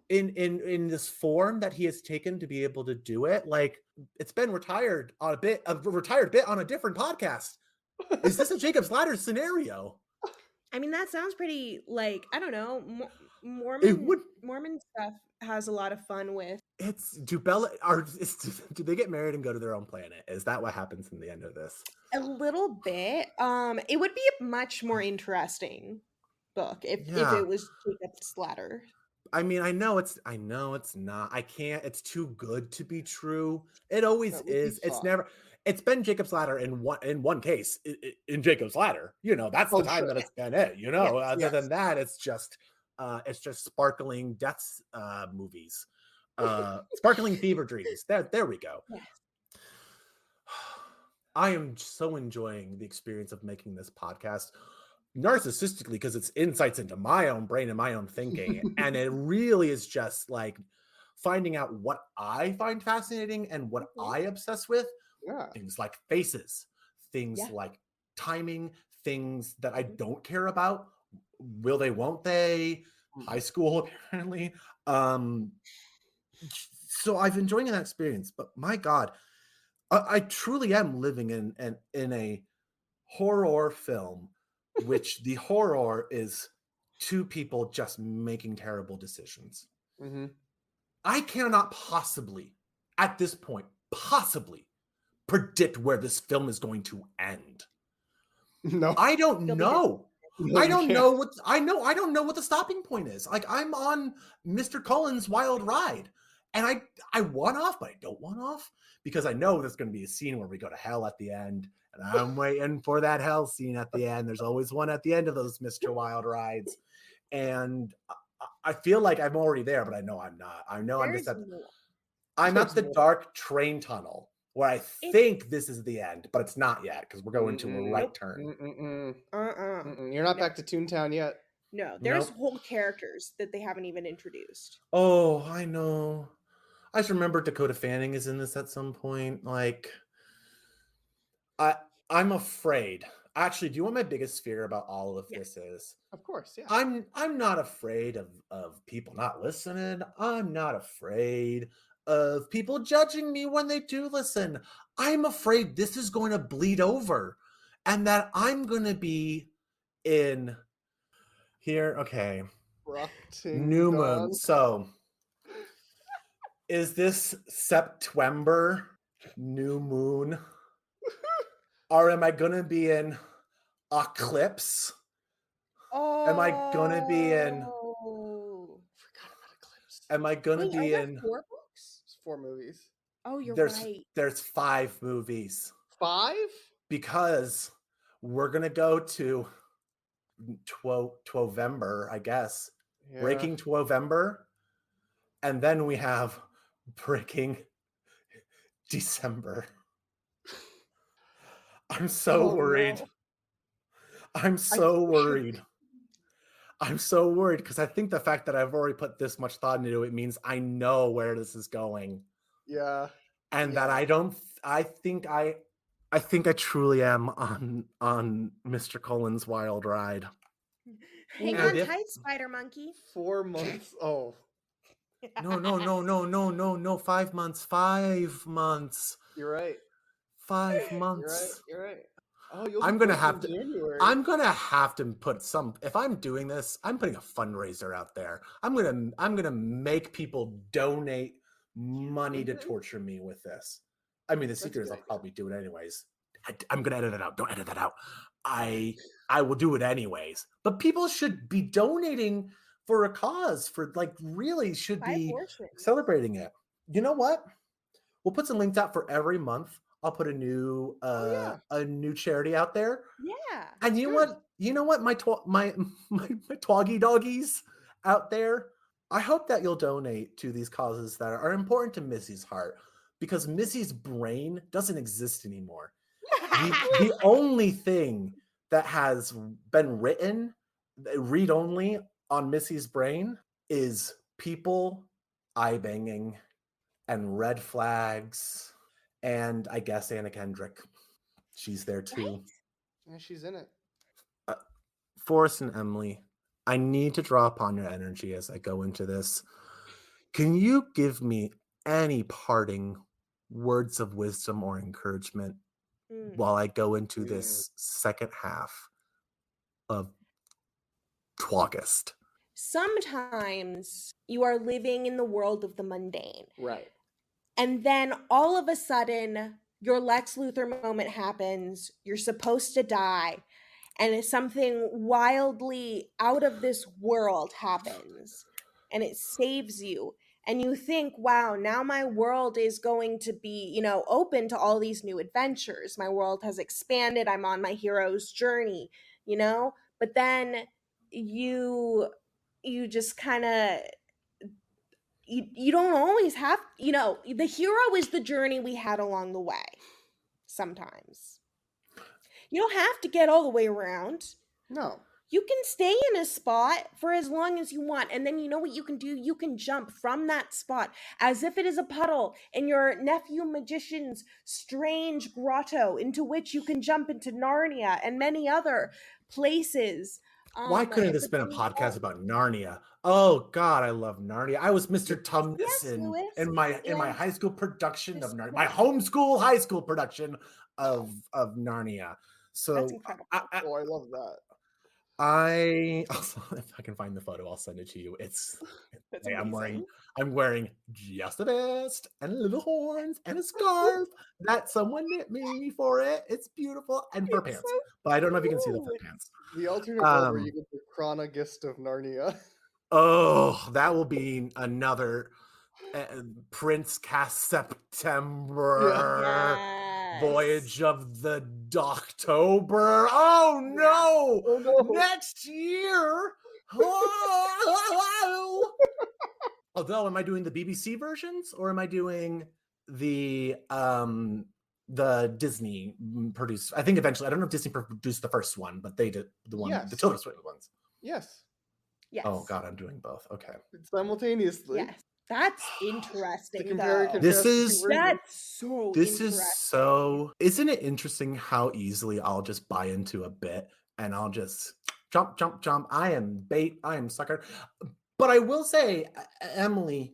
in this form that he has taken to be able to do it. Like, it's been retired on a bit on a different podcast. Is this a Jacob's Ladder scenario? I mean, that sounds pretty, like, I don't know, It would. Mormon stuff has a lot of fun with. Do they get married and go to their own planet? Is that what happens in the end of this? A little bit. It would be a much more interesting book if it was Jacob's Ladder. I mean, I know it's not. I can't. It's too good to be true. It always is. It's never. It's been Jacob's Ladder in one case. In Jacob's Ladder, that's the time that it's been it. Other than that, it's just sparkling deaths movies, sparkling fever dreams. There we go. Yes. I am so enjoying the experience of making this podcast narcissistically because it's insights into my own brain and my own thinking. And it really is just like finding out what I find fascinating and what I obsess with. Yeah. Things like faces, things like timing, things that I don't care about. Will they, won't they? High school, apparently. So I've enjoyed that experience, but my God, I truly am living in a horror film, which the horror is two people just making terrible decisions. Mm-hmm. I cannot possibly, at this point, predict where this film is going to end. No, I don't know. No, I don't know what the stopping point is. Like, I'm on Mr. Cullen's wild ride, and I want off, but I don't want off because I know there's going to be a scene where we go to hell at the end, and I'm waiting for that hell scene at the end. There's always one at the end of those Mr. Wild rides, and I feel like I'm already there, but I know I'm not. I know I'm at the dark train tunnel where I think this is the end, but it's not yet because we're going to a right turn. You're not back to Toontown yet. No, there's whole characters that they haven't even introduced. Oh, I know. I just remember Dakota Fanning is in this at some point. Like, I'm afraid. Actually, do you want my biggest fear about all of this is? Of course, yeah. I'm not afraid of people not listening. I'm not afraid of people judging me when they do listen. I'm afraid this is going to bleed over and that I'm going to be in here. Okay. New moon. So is this September new moon? Or am I going to be in eclipse? Oh. Am I going to be in... Forgot about Eclipse. Am I going to Wait, be are there in... 4 books? It's 4 movies. Oh, you're There's right. 5 movies. 5? Because we're going to go to Twaugust, I guess. Yeah. Breaking Twaugust. And then we have Breaking December. I'm so worried. No. I'm so worried. I'm so worried because I think the fact that I've already put this much thought into it means I know where this is going. Yeah. And that I think I truly am on Mr. Cullen's wild ride. Hang on tight, Spider Monkey. 4 months. Oh. No. 5 months. 5 months. You're right. 5 months. You're right. Oh, I'm gonna have to put some. If I'm doing this, I'm putting a fundraiser out there. I'm gonna make people donate money to torture me with this. I mean, the secret is I'll probably do it anyways. I'm gonna edit it out. Don't edit that out. I will do it anyways. But people should be donating for a cause. For really should be celebrating it. You know what? We'll put some links out for every month. I'll put a new charity out there. Yeah. And you know what? My Twoggy doggies out there. I hope that you'll donate to these causes that are important to Missi's heart, because Missi's brain doesn't exist anymore. The only thing that has been written, read only, on Missi's brain is people eyebanging and red flags. And I guess Anna Kendrick. She's there too. Right? Yeah, she's in it. Forrest and Emily, I need to draw upon your energy as I go into this. Can you give me any parting words of wisdom or encouragement while I go into this second half of Twaugust? Sometimes you are living in the world of the mundane. Right. And then all of a sudden, your Lex Luthor moment happens. You're supposed to die. And something wildly out of this world happens. And it saves you. And you think, wow, now my world is going to be, open to all these new adventures. My world has expanded. I'm on my hero's journey, But then you just kind of... You don't always have, the hero is the journey we had along the way. Sometimes. You don't have to get all the way around. No. You can stay in a spot for as long as you want. And then you know what you can do? You can jump from that spot as if it is a puddle in your nephew magician's strange grotto, into which you can jump into Narnia and many other places. Why couldn't this been a podcast about Narnia? Oh God, I love Narnia. I was Mr. Tumnus in my high school production of Narnia, my homeschool high school production of Narnia. So that's incredible. I love that. If I can find the photo, I'll send it to you. I'm wearing just a vest and little horns and a scarf that someone knit me for it. It's beautiful, and fur pants, but I don't know if you can see the fur pants. The alternate world where you get the chronogist of Narnia. Oh, that will be another Prince Cast September. Yes. Voyage of the Doctober. Oh no! Oh, no. Next year. Although, am I doing the BBC versions or am I doing the Disney produced? I think eventually. I don't know if Disney produced the first one, but they did the one, the Tilda Swinton ones. Yes. Yes. Oh God, I'm doing both. Okay. Simultaneously. Yes. That's interesting, This is so isn't it interesting how easily I'll just buy into a bit and I'll just jump. I am bait. I am sucker. But I will say, Emily,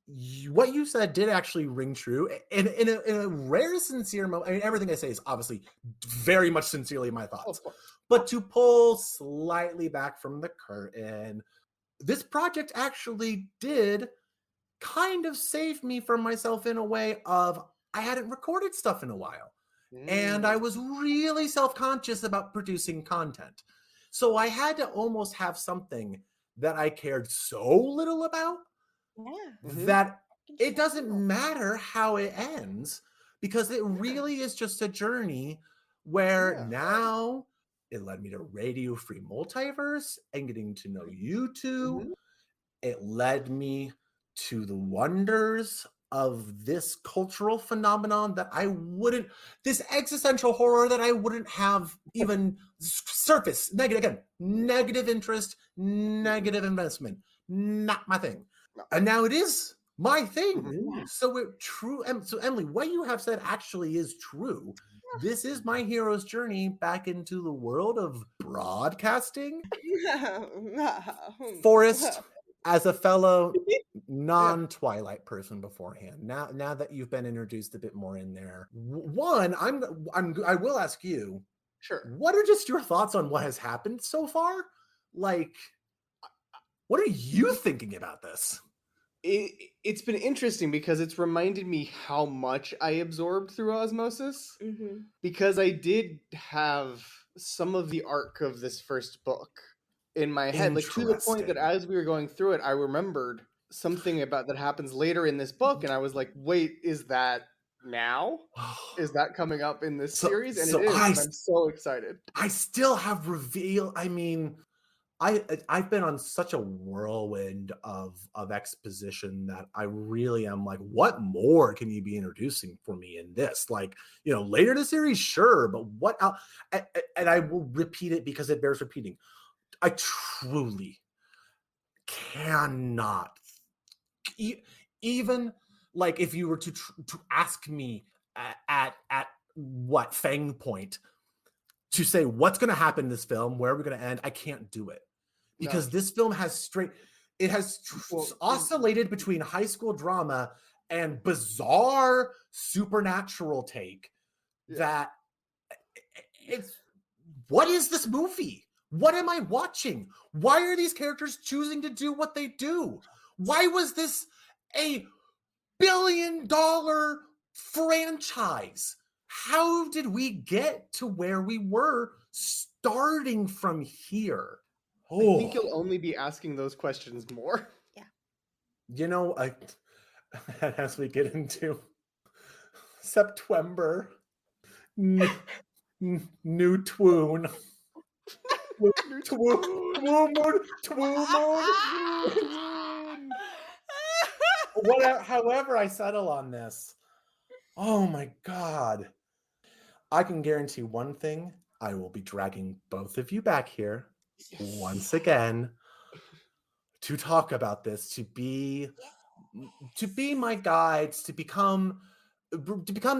what you said did actually ring true. And in a rare, sincere moment, I mean, everything I say is obviously very much sincerely my thoughts. But to pull slightly back from the curtain, this project actually did kind of save me from myself in a way of I hadn't recorded stuff in a while. And I was really self-conscious about producing content. So I had to almost have something that I cared so little about that it doesn't matter how it ends, because it really is just a journey where now it led me to Radio Free Multiverse and getting to know you two. It led me to the wonders of this cultural phenomenon that this existential horror that I wouldn't have even surface, negative interest, negative investment, not my thing. And now it is my thing. So so Emily, what you have said actually is true. This is my hero's journey back into the world of broadcasting. Forrest, as a fellow non-Twilight person beforehand, now that you've been introduced a bit more in there, one, I will ask you, what are just your thoughts on what has happened so far? Like, what are you thinking about this? It's been interesting because it's reminded me how much I absorbed through osmosis, because I did have some of the arc of this first book in my head, like to the point that as we were going through it, I remembered something about that happens later in this book, and I was like, wait, is that now? Is that coming up in this series? And it is, and I'm so excited. I still have I mean, I've been on such a whirlwind of exposition that I really am like, what more can you be introducing for me in this? Like, later in the series, sure, but what else? And I will repeat it because it bears repeating. I truly cannot, even like if you were to ask me at what Fang point to say what's going to happen in this film, where are we going to end, I can't do it, because this film has oscillated between high school drama and bizarre supernatural take that what is this movie? What am I watching? Why are these characters choosing to do what they do? Why was this a billion-dollar franchise? How did we get to where we were starting from here? I think you'll only be asking those questions more. Yeah. As we get into September, new twoon. However I settle on this, oh my God, I can guarantee one thing: I will be dragging both of you back here once again to talk about this, to be my guides, to become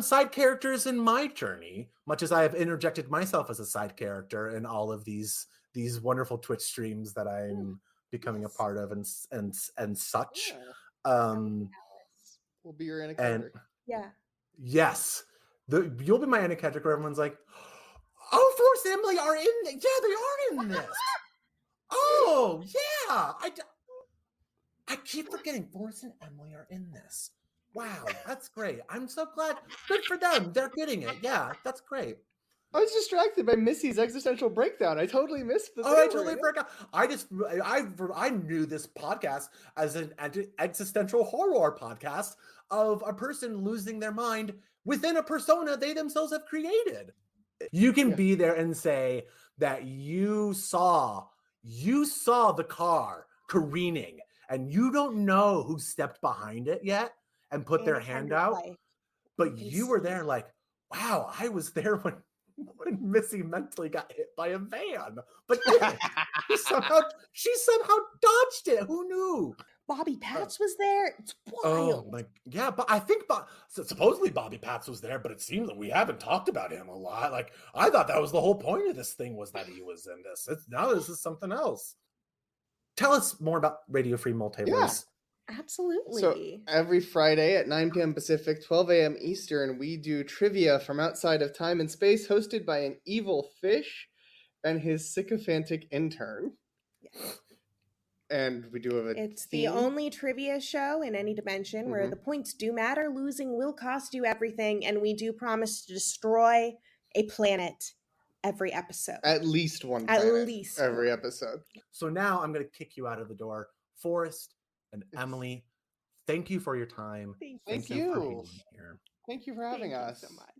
side characters in my journey, much as I have interjected myself as a side character in all of these wonderful Twitch streams that I'm becoming a part of and such. We'll be your Anna Kendrick. Yes. You'll be my Anna Kendrick, where everyone's like, oh, Forrest and Emily are in. Yeah, they are in this. Oh, yeah. I keep forgetting Forrest and Emily are in this. Wow, that's great. I'm so glad. Good for them. They're getting it. Yeah, that's great. I was distracted by Missi's existential breakdown. I totally missed the. I totally forgot. I knew this podcast as an existential horror podcast of a person losing their mind within a persona they themselves have created. You can be there and say that you saw the car careening and you don't know who stepped behind it yet and put their hand out, but you were there like, wow, I was there when Missi mentally got hit by a van, but she somehow dodged it. Who knew? Bobby Patch was there. It's wild. But I think supposedly Bobby Patch was there, but it seems that we haven't talked about him a lot. Like, I thought that was the whole point of this thing, was that he was in this. Now this is something else. Tell us more about Radio Free Multiverse. Absolutely. So every Friday at 9 p.m. Pacific, 12 a.m. Eastern, we do trivia from outside of time and space, hosted by an evil fish and his sycophantic intern. Yes. And we do have a It's theme. the only trivia show in any dimension where the points do matter. Losing will cost you everything, and we do promise to destroy a planet every episode. At least one planet. At least every one. episode. So now I'm going to kick you out of the door. Forrest and Emily, thank you for your time. Thank Thank you you. for being here. Thank you for having us. Thank you so much.